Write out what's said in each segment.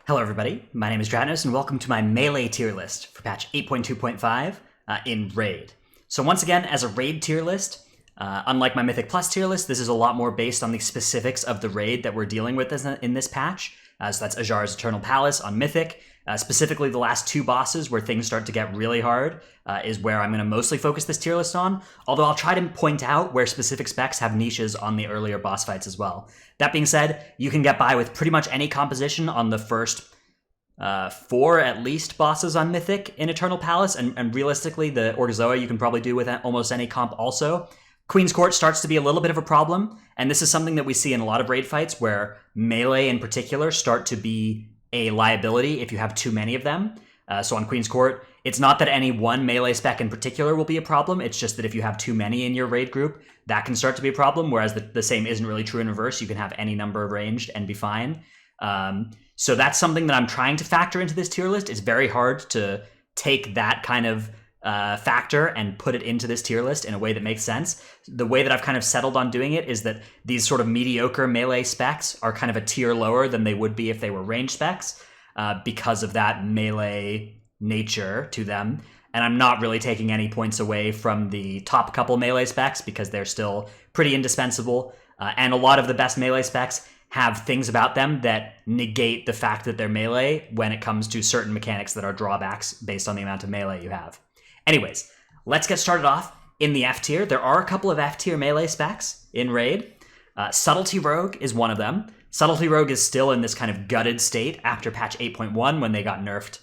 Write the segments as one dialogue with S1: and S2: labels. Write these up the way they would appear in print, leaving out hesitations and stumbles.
S1: Hello everybody, my name is Dratnos and welcome to my melee tier list for patch 8.2.5 in Raid. So once again, as a Raid tier list, unlike my Mythic Plus tier list, this is a lot more based on the specifics of the Raid that we're dealing with in this patch. So that's Azshara's Eternal Palace on Mythic. Specifically the last two bosses where things start to get really hard is where I'm going to mostly focus this tier list on, although I'll try to point out where specific specs have niches on the earlier boss fights as well. That being said, you can get by with pretty much any composition on the first 4 at least bosses on Mythic in Eternal Palace, and realistically the Orgzoa you can probably do with almost any comp also. Queen's Court starts to be a little bit of a problem, and this is something that we see in a lot of raid fights where melee in particular start to be a liability if you have too many of them. So on Queen's Court, it's not that any one melee spec in particular will be a problem, it's just that if you have too many in your raid group, that can start to be a problem, whereas the same isn't really true in reverse. You can have any number of ranged and be fine. So that's something that I'm trying to factor into this tier list. It's very hard to take that kind of factor and put it into this tier list in a way that makes sense. The way that I've kind of settled on doing it is that these sort of mediocre melee specs are kind of a tier lower than they would be if they were ranged specs because of that melee nature to them. And I'm not really taking any points away from the top couple melee specs because they're still pretty indispensable. And a lot of the best melee specs have things about them that negate the fact that they're melee when it comes to certain mechanics that are drawbacks based on the amount of melee you have. Anyways, let's get started off in the F tier. There are a couple of F tier melee specs in Raid. Subtlety Rogue is one of them. Subtlety Rogue is still in this kind of gutted state after patch 8.1 when they got nerfed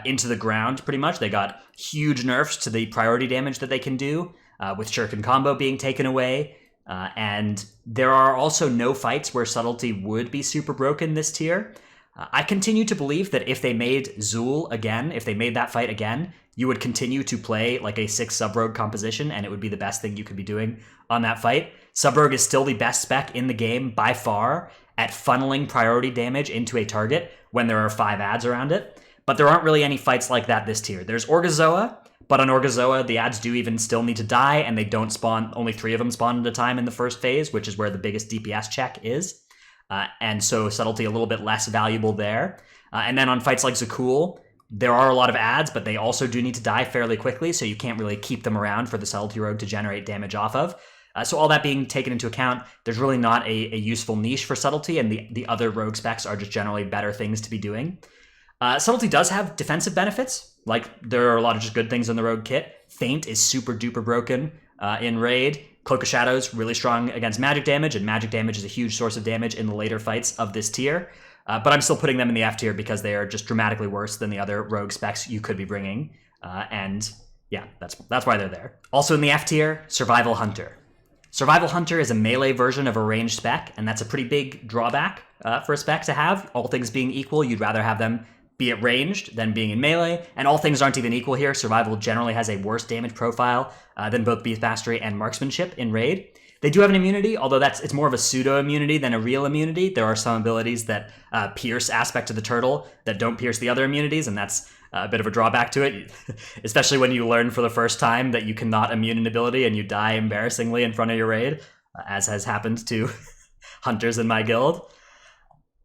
S1: into the ground pretty much. They got huge nerfs to the priority damage that they can do with Shuriken combo being taken away. And there are also no fights where Subtlety would be super broken this tier. I continue to believe that if they made Zul again, if they made that fight again, you would continue to play like a 6 sub-rogue composition, and it would be the best thing you could be doing on that fight. Sub-rogue is still the best spec in the game by far at funneling priority damage into a target when there are 5 adds around it. But there aren't really any fights like that this tier. There's Orgzoa, but on Orgzoa, the adds do even still need to die, and they don't spawn, only 3 of them spawn at a time in the first phase, which is where the biggest DPS check is. And so Subtlety a little bit less valuable there. And then on fights like Zaqul, there are a lot of adds, but they also do need to die fairly quickly, so you can't really keep them around for the Subtlety Rogue to generate damage off of. So all that being taken into account, there's really not a useful niche for Subtlety, and the other rogue specs are just generally better things to be doing. Subtlety does have defensive benefits, like there are a lot of just good things in the rogue kit. Feint is super duper broken in Raid. Cloak of Shadows, really strong against magic damage, and magic damage is a huge source of damage in the later fights of this tier. But I'm still putting them in the F tier because they are just dramatically worse than the other rogue specs you could be bringing. And yeah, that's why they're there. Also in the F tier, Survival Hunter. Survival Hunter is a melee version of a ranged spec, and that's a pretty big drawback for a spec to have. All things being equal, you'd rather have them be it ranged than being in melee, and all things aren't even equal here. Survival generally has a worse damage profile than both Beast Mastery and Marksmanship in Raid. They do have an immunity, although it's more of a pseudo-immunity than a real immunity. There are some abilities that pierce aspect of the turtle that don't pierce the other immunities, and that's a bit of a drawback to it, especially when you learn for the first time that you cannot immune an ability and you die embarrassingly in front of your raid, as has happened to hunters in my guild.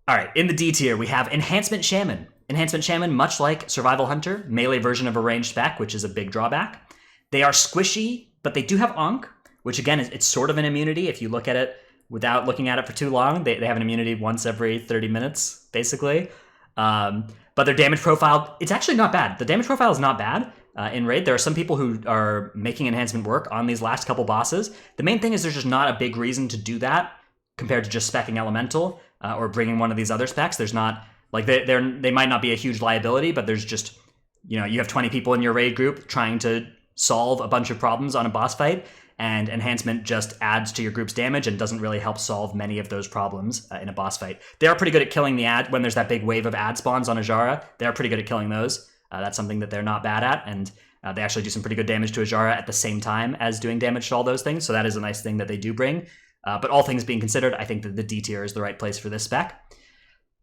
S1: All right, in the D tier, we have Enhancement Shaman. Enhancement Shaman, much like Survival Hunter, melee version of a ranged spec, which is a big drawback. They are squishy, but they do have Ankh, which again, it's sort of an immunity if you look at it without looking at it for too long. They have an immunity once every 30 minutes, basically. But their damage profile, it's actually not bad. The damage profile is not bad in Raid. There are some people who are making enhancement work on these last couple bosses. The main thing is there's just not a big reason to do that compared to just specking Elemental or bringing one of these other specs. There's not, like, they might not be a huge liability, but there's just, you have 20 people in your Raid group trying to solve a bunch of problems on a boss fight, and enhancement just adds to your group's damage and doesn't really help solve many of those problems in a boss fight. They are pretty good at killing the ad when there's that big wave of ad spawns on Azshara. They're pretty good at killing those. That's something that they're not bad at, and they actually do some pretty good damage to Azshara at the same time as doing damage to all those things, so that is a nice thing that they do bring. But all things being considered, I think that the D tier is the right place for this spec.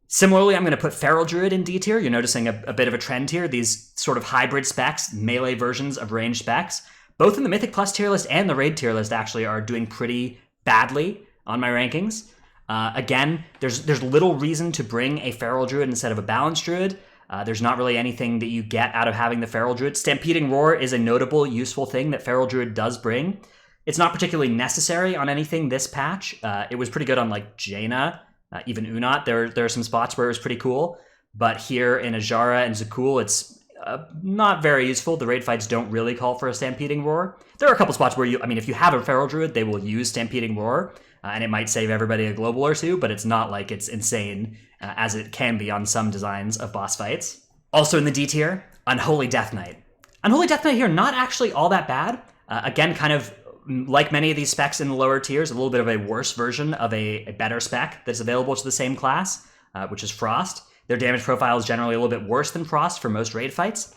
S1: Similarly, I'm going to put Feral Druid in D tier. You're noticing a bit of a trend here. These sort of hybrid specs, melee versions of ranged specs, both in the Mythic Plus tier list and the Raid tier list actually are doing pretty badly on my rankings. Again, there's little reason to bring a Feral Druid instead of a Balanced Druid. There's not really anything that you get out of having the Feral Druid. Stampeding Roar is a notable, useful thing that Feral Druid does bring. It's not particularly necessary on anything this patch. It was pretty good on like Jaina, even Unat. There are some spots where it was pretty cool. But here in Azshara and Zaqul, it's not very useful. The raid fights don't really call for a Stampeding Roar. There are a couple spots where if you have a Feral Druid, they will use Stampeding Roar, and it might save everybody a global or two, but it's not like it's insane as it can be on some designs of boss fights. Also in the D tier, Unholy Death Knight. Unholy Death Knight here, not actually all that bad. Again, kind of like many of these specs in the lower tiers, a little bit of a worse version of a better spec that's available to the same class, which is Frost. Their damage profile is generally a little bit worse than Frost for most raid fights.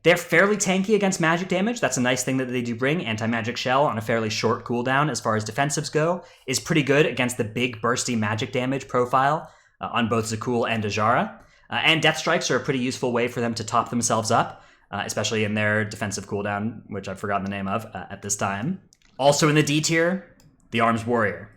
S1: They're fairly tanky against magic damage. That's a nice thing that they do bring. Anti-magic shell on a fairly short cooldown as far as defensives go is pretty good against the big bursty magic damage profile on both Zaqul and Azshara. And Death Strikes are a pretty useful way for them to top themselves up, especially in their defensive cooldown, which I've forgotten the name of at this time. Also in the D tier, the Arms Warrior.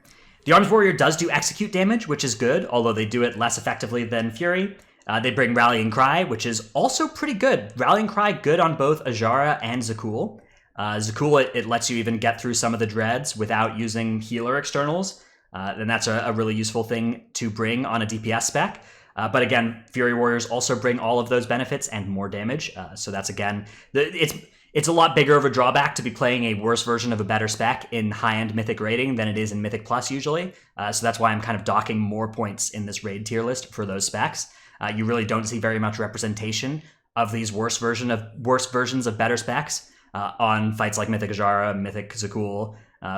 S1: The Arms Warrior does do execute damage, which is good, although they do it less effectively than Fury. They bring Rallying Cry, which is also pretty good. Rallying Cry, good on both Azshara and Zaqul. Zaqul, it lets you even get through some of the dreads without using healer externals, and that's a really useful thing to bring on a DPS spec. But again, Fury Warriors also bring all of those benefits and more damage, so that's, again, it's a lot bigger of a drawback to be playing a worse version of a better spec in high-end Mythic rating than it is in Mythic Plus usually. So that's why I'm kind of docking more points in this raid tier list for those specs. You really don't see very much representation of these worse versions of better specs on fights like Mythic Azshara, Mythic Zaqul,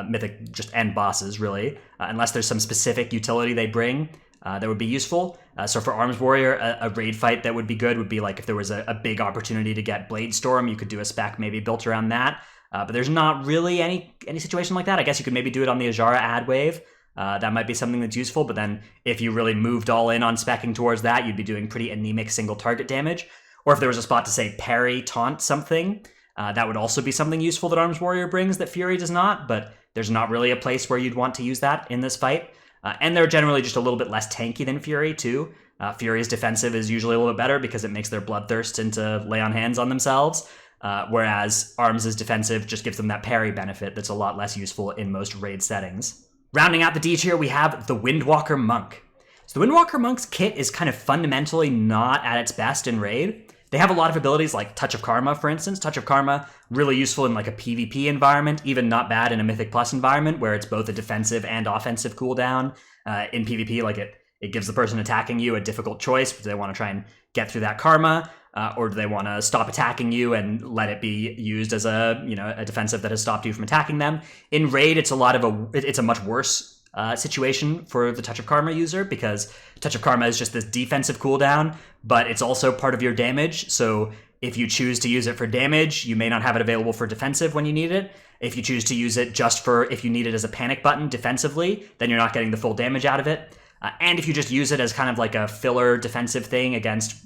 S1: Mythic just end bosses, really, unless there's some specific utility they bring that would be useful. So for Arms Warrior, a raid fight that would be good would be like if there was a big opportunity to get Blade Storm, you could do a spec maybe built around that. But there's not really any situation like that. I guess you could maybe do it on the Azshara ad wave. That might be something that's useful, but then if you really moved all in on speccing towards that, you'd be doing pretty anemic single target damage. Or if there was a spot to, say, parry, taunt something, that would also be something useful that Arms Warrior brings that Fury does not, but there's not really a place where you'd want to use that in this fight. And they're generally just a little bit less tanky than Fury, too. Fury's defensive is usually a little bit better because it makes their bloodthirst into lay on hands on themselves, whereas Arms' defensive just gives them that parry benefit that's a lot less useful in most raid settings. Rounding out the D tier, we have the Windwalker Monk. So the Windwalker Monk's kit is kind of fundamentally not at its best in raid. They have a lot of abilities like Touch of Karma, for instance. Touch of Karma, really useful in like a PvP environment, even not bad in a Mythic Plus environment where it's both a defensive and offensive cooldown. In PvP, like it gives the person attacking you a difficult choice. Do they want to try and get through that karma, or do they want to stop attacking you and let it be used as a defensive that has stopped you from attacking them? In raid, it's a much worse situation for the Touch of Karma user because Touch of Karma is just this defensive cooldown, but it's also part of your damage. So if you choose to use it for damage, you may not have it available for defensive when you need it. If you choose to use it just for if you need it as a panic button defensively, then you're not getting the full damage out of it. And if you just use it as kind of like a filler defensive thing against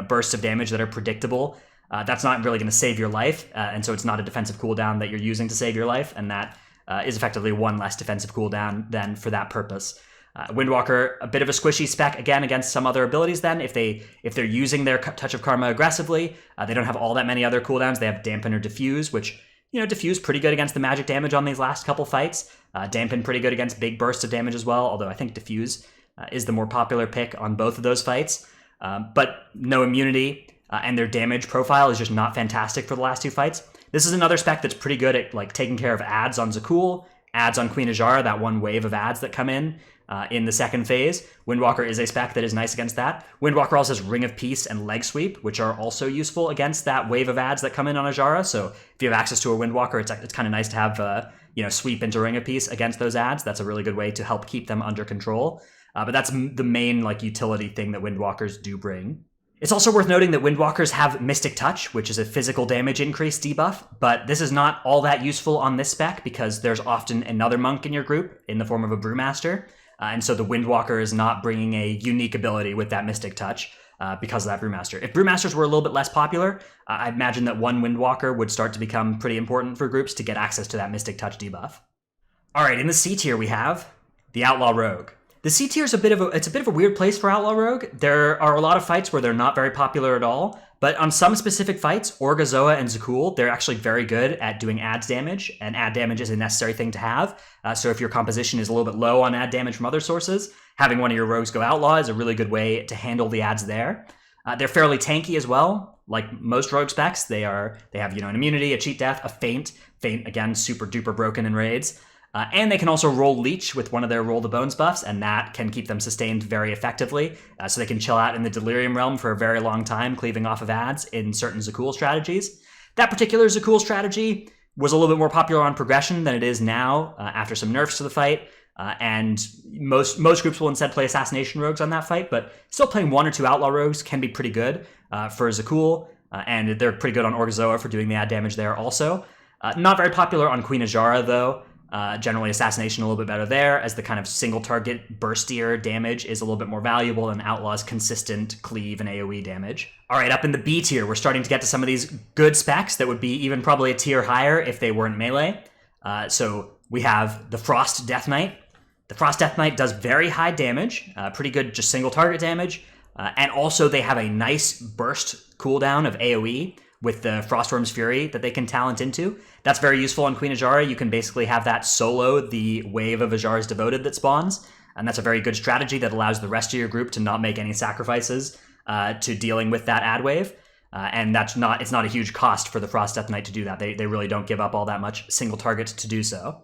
S1: bursts of damage that are predictable, that's not really going to save your life. And so it's not a defensive cooldown that you're using to save your life, and that is effectively one less defensive cooldown than for that purpose. Windwalker, a bit of a squishy spec, again, against some other abilities then. If they're using their Touch of Karma aggressively, they don't have all that many other cooldowns. They have Dampen or Diffuse, which, Diffuse pretty good against the magic damage on these last couple fights. Dampen pretty good against big bursts of damage as well, although I think Diffuse is the more popular pick on both of those fights. But no immunity, and their damage profile is just not fantastic for the last two fights. This is another spec that's pretty good at like taking care of ads on Zaqul, ads on Queen Azshara, that one wave of ads that come in the second phase. Windwalker is a spec that is nice against that. Windwalker also has Ring of Peace and Leg Sweep, which are also useful against that wave of ads that come in on Azshara. So if you have access to a Windwalker, it's kind of nice to have sweep into Ring of Peace against those ads. That's a really good way to help keep them under control. But that's the main utility thing that Windwalkers do bring. It's also worth noting that Windwalkers have Mystic Touch, which is a physical damage increase debuff, but this is not all that useful on this spec because there's often another monk in your group in the form of a Brewmaster, and so the Windwalker is not bringing a unique ability with that Mystic Touch because of that Brewmaster. If Brewmasters were a little bit less popular, I imagine that one Windwalker would start to become pretty important for groups to get access to that Mystic Touch debuff. Alright, in the C tier we have the Outlaw Rogue. The C tier is a bit of a weird place for Outlaw Rogue. There are a lot of fights where they're not very popular at all, but on some specific fights, Orgazoa and Zaqul, they're actually very good at doing adds damage, and add damage is a necessary thing to have. So if your composition is a little bit low on add damage from other sources, having one of your rogues go Outlaw is a really good way to handle the adds there. They're fairly tanky as well. Like most rogue specs, they have an immunity, a cheat death, a feint. Feint, again, super duper broken in raids. And they can also roll Leech with one of their Roll the Bones buffs, and that can keep them sustained very effectively. So they can chill out in the Delirium realm for a very long time, cleaving off of adds in certain Zaqul strategies. That particular Zaqul strategy was a little bit more popular on progression than it is now, after some nerfs to the fight. And most groups will instead play Assassination Rogues on that fight, but still playing 1 or 2 Outlaw Rogues can be pretty good for Zaqul, and they're pretty good on Orgazoa for doing the add damage there also. Not very popular on Queen Azshara, though. Generally, Assassination a little bit better there, as the kind of single target burstier damage is a little bit more valuable than Outlaw's consistent cleave and AoE damage. All right, up in the B tier, we're starting to get to some of these good specs that would be even probably a tier higher if they weren't melee. So we have the Frost Death Knight. The Frost Death Knight does very high damage, pretty good just single target damage, and also they have a nice burst cooldown of AoE with the Frostworm's Fury that they can talent into. That's very useful on Queen Azshara. You can basically have that solo the wave of Azshara's Devoted that spawns, and that's a very good strategy that allows the rest of your group to not make any sacrifices to dealing with that ad wave. And it's not a huge cost for the Frost Death Knight to do that. They really don't give up all that much single target to do so.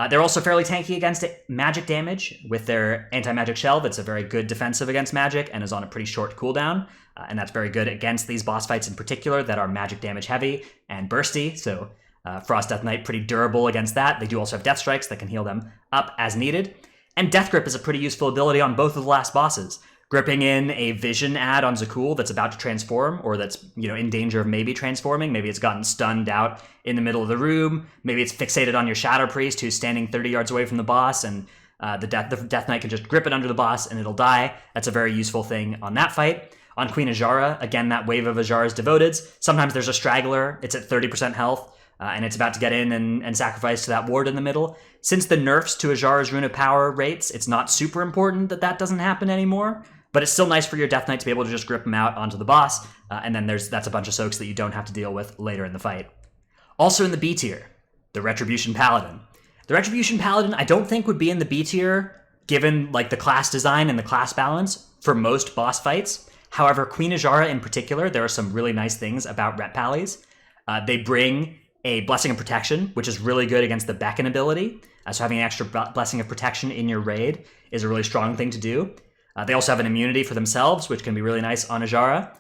S1: They're also fairly tanky against magic damage with their anti-magic shell that's a very good defensive against magic and is on a pretty short cooldown. And that's very good against these boss fights in particular that are magic damage heavy and bursty. So Frost Death Knight pretty durable against that. They do also have Death Strikes that can heal them up as needed. And Death Grip is a pretty useful ability on both of the last bosses. Gripping in a vision ad on Zaqul that's about to transform, or that's in danger of maybe transforming. Maybe it's gotten stunned out in the middle of the room. Maybe it's fixated on your Shadow Priest who's standing 30 yards away from the boss, and the Death Knight can just grip it under the boss and it'll die. That's a very useful thing on that fight. On Queen Azshara, again, that wave of Azshara's Devoteds. Sometimes there's a straggler. It's at 30% health, and it's about to get in and sacrifice to that ward in the middle. Since the nerfs to Azshara's Rune of Power rates, it's not super important that doesn't happen anymore. But it's still nice for your Death Knight to be able to just grip him out onto the boss, and then that's a bunch of soaks that you don't have to deal with later in the fight. Also in the B tier, the Retribution Paladin. The Retribution Paladin I don't think would be in the B tier, given the class design and the class balance for most boss fights. However, Queen Azshara in particular, there are some really nice things about Ret Pallies. They bring a Blessing of Protection, which is really good against the Beckon ability. So having an extra Blessing of Protection in your raid is a really strong thing to do. They also have an immunity for themselves, which can be really nice on Azshara.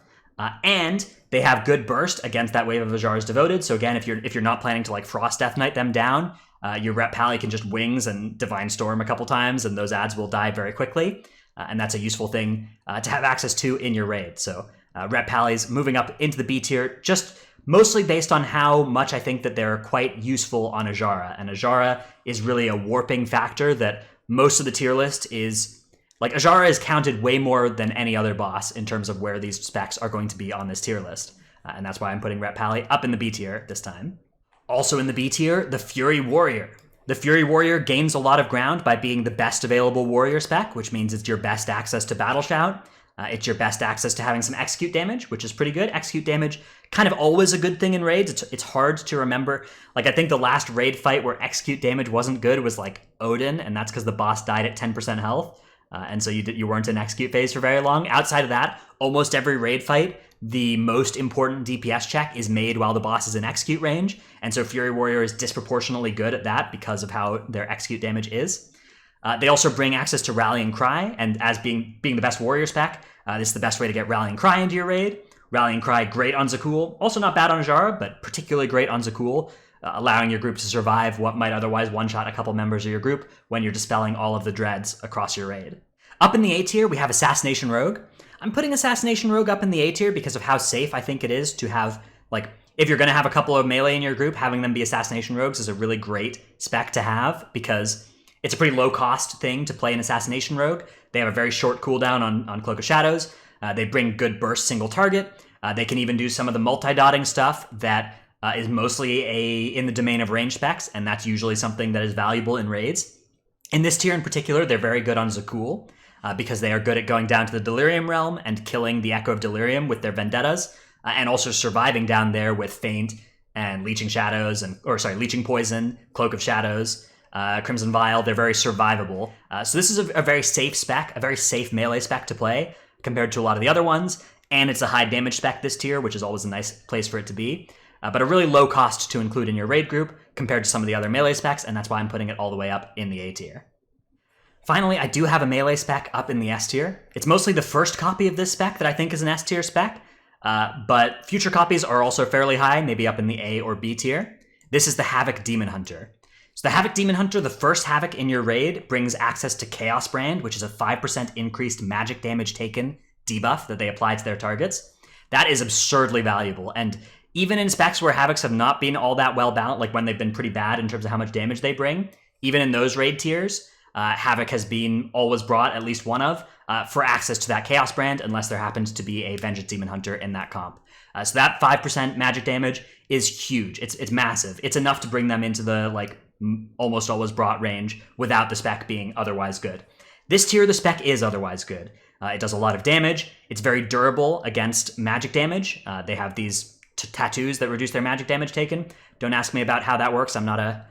S1: And they have good burst against that wave of Azshara's Devoted. So again, if you're not planning to Frost Death Knight them down, your Ret Pally can just Wings and Divine Storm a couple times, and those ads will die very quickly. And that's a useful thing to have access to in your raid. So Ret Pallies moving up into the B tier, just mostly based on how much I think that they're quite useful on Azshara. And Azshara is really a warping factor that most of the tier list is... Azshara is counted way more than any other boss in terms of where these specs are going to be on this tier list. And that's why I'm putting Ret Pally up in the B tier this time. Also in the B tier, the Fury Warrior. The Fury Warrior gains a lot of ground by being the best available warrior spec, which means it's your best access to Battle Shout. It's your best access to having some execute damage, which is pretty good. Execute damage, kind of always a good thing in raids. It's hard to remember. I think the last raid fight where execute damage wasn't good was Odin, and that's because the boss died at 10% health. And so you weren't in execute phase for very long. Outside of that, almost every raid fight, the most important DPS check is made while the boss is in execute range. And so Fury Warrior is disproportionately good at that because of how their execute damage is. They also bring access to Rallying Cry, and as being the best warrior spec, this is the best way to get Rallying Cry into your raid. Rallying Cry, great on Zaqul. Also not bad on Azshara, but particularly great on Zaqul, allowing your group to survive what might otherwise one-shot a couple members of your group when you're dispelling all of the dreads across your raid. Up in the A tier, we have Assassination Rogue. I'm putting Assassination Rogue up in the A tier because of how safe I think it is to have, if you're going to have a couple of melee in your group, having them be Assassination Rogues is a really great spec to have because it's a pretty low-cost thing to play an Assassination Rogue. They have a very short cooldown on Cloak of Shadows. They bring good burst single target. They can even do some of the multi-dotting stuff that is mostly in the domain of range specs, and that's usually something that is valuable in raids. In this tier in particular, they're very good on Zaqul, because they are good at going down to the Delirium realm and killing the Echo of Delirium with their Vendettas, and also surviving down there with Feint and Leeching Shadows, Leeching Poison, Cloak of Shadows, Crimson Vial. They're very survivable. So this is a very safe spec, a very safe melee spec to play compared to a lot of the other ones, and it's a high damage spec this tier, which is always a nice place for it to be, but a really low cost to include in your raid group compared to some of the other melee specs, and that's why I'm putting it all the way up in the A tier. Finally, I do have a melee spec up in the S tier. It's mostly the first copy of this spec that I think is an S tier spec, but future copies are also fairly high, maybe up in the A or B tier. This is the Havoc Demon Hunter. So the Havoc Demon Hunter, the first Havoc in your raid, brings access to Chaos Brand, which is a 5% increased magic damage taken debuff that they apply to their targets. That is absurdly valuable, and even in specs where Havocs have not been all that well balanced, like when they've been pretty bad in terms of how much damage they bring, even in those raid tiers, Havoc has been always brought, at least one of, for access to that Chaos Brand, unless there happens to be a Vengeance Demon Hunter in that comp. So that 5% magic damage is huge. It's massive. It's enough to bring them into the almost always brought range without the spec being otherwise good. This tier, the spec is otherwise good. It does a lot of damage. It's very durable against magic damage. They have these tattoos that reduce their magic damage taken. Don't ask me about how that works. I'm not a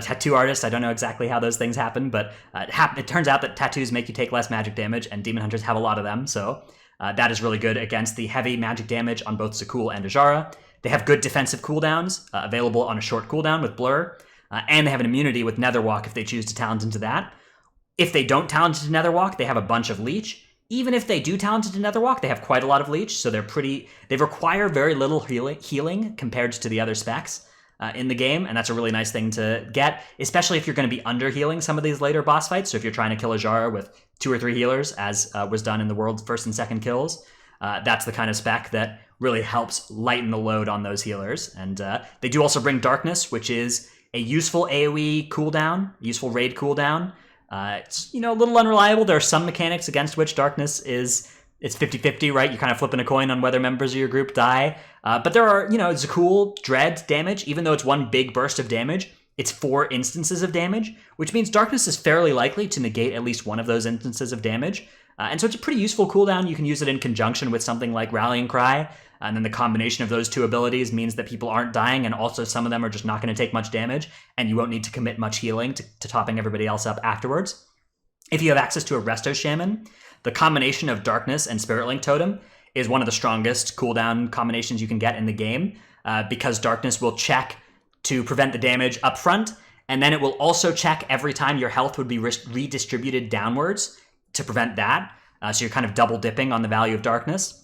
S1: tattoo artist. I don't know exactly how those things happen, but it turns out that tattoos make you take less magic damage, and Demon Hunters have a lot of them, so that is really good against the heavy magic damage on both Zaqul and Azshara. They have good defensive cooldowns, available on a short cooldown with Blur, and they have an immunity with Netherwalk if they choose to talent into that. If they don't talent into Netherwalk, they have a bunch of Leech. Even if they do talent into Netherwalk, they have quite a lot of Leech, so they require very little healing compared to the other specs in the game, and that's a really nice thing to get, especially if you're going to be under-healing some of these later boss fights. So if you're trying to kill Azshara with 2 or 3 healers, as was done in the world's first and second kills, that's the kind of spec that really helps lighten the load on those healers. And they do also bring Darkness, which is a useful AoE cooldown, useful raid cooldown. It's a little unreliable. There are some mechanics against which Darkness it's 50-50, right? You're kind of flipping a coin on whether members of your group die. But there are, Zaqul, Dread damage, even though it's one big burst of damage, it's 4 instances of damage, which means Darkness is fairly likely to negate at least one of those instances of damage. And so it's a pretty useful cooldown. You can use it in conjunction with something like Rallying Cry, and then the combination of those 2 abilities means that people aren't dying, and also some of them are just not going to take much damage, and you won't need to commit much healing to topping everybody else up afterwards. If you have access to a Resto Shaman, the combination of Darkness and Spirit Link Totem is one of the strongest cooldown combinations you can get in the game, because Darkness will check to prevent the damage up front, and then it will also check every time your health would be redistributed downwards to prevent that. So you're kind of double dipping on the value of Darkness.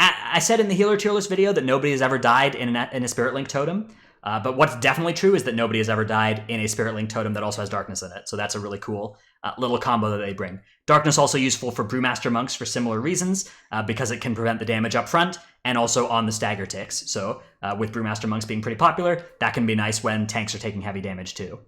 S1: I said in the healer tier list video that nobody has ever died in a Spirit Link Totem, but what's definitely true is that nobody has ever died in a Spirit Link Totem that also has Darkness in it. So that's a really cool little combo that they bring. Darkness also useful for Brewmaster Monks for similar reasons, because it can prevent the damage up front and also on the stagger ticks. So with Brewmaster Monks being pretty popular, that can be nice when tanks are taking heavy damage too.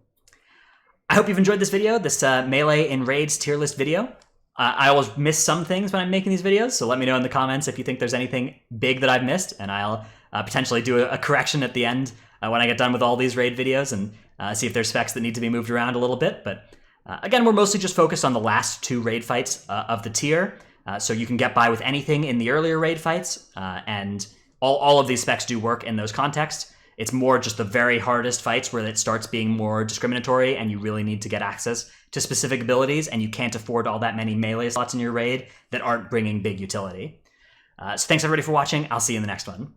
S1: I hope you've enjoyed this video, this Melee in Raids tier list video. I always miss some things when I'm making these videos, so let me know in the comments if you think there's anything big that I've missed, and I'll potentially do a correction at the end when I get done with all these raid videos, and see if there's specs that need to be moved around a little bit. But again, we're mostly just focused on the last 2 raid fights of the tier, so you can get by with anything in the earlier raid fights, and all of these specs do work in those contexts. It's more just the very hardest fights where it starts being more discriminatory and you really need to get access to specific abilities, and you can't afford all that many melee slots in your raid that aren't bringing big utility. So thanks everybody for watching. I'll see you in the next one.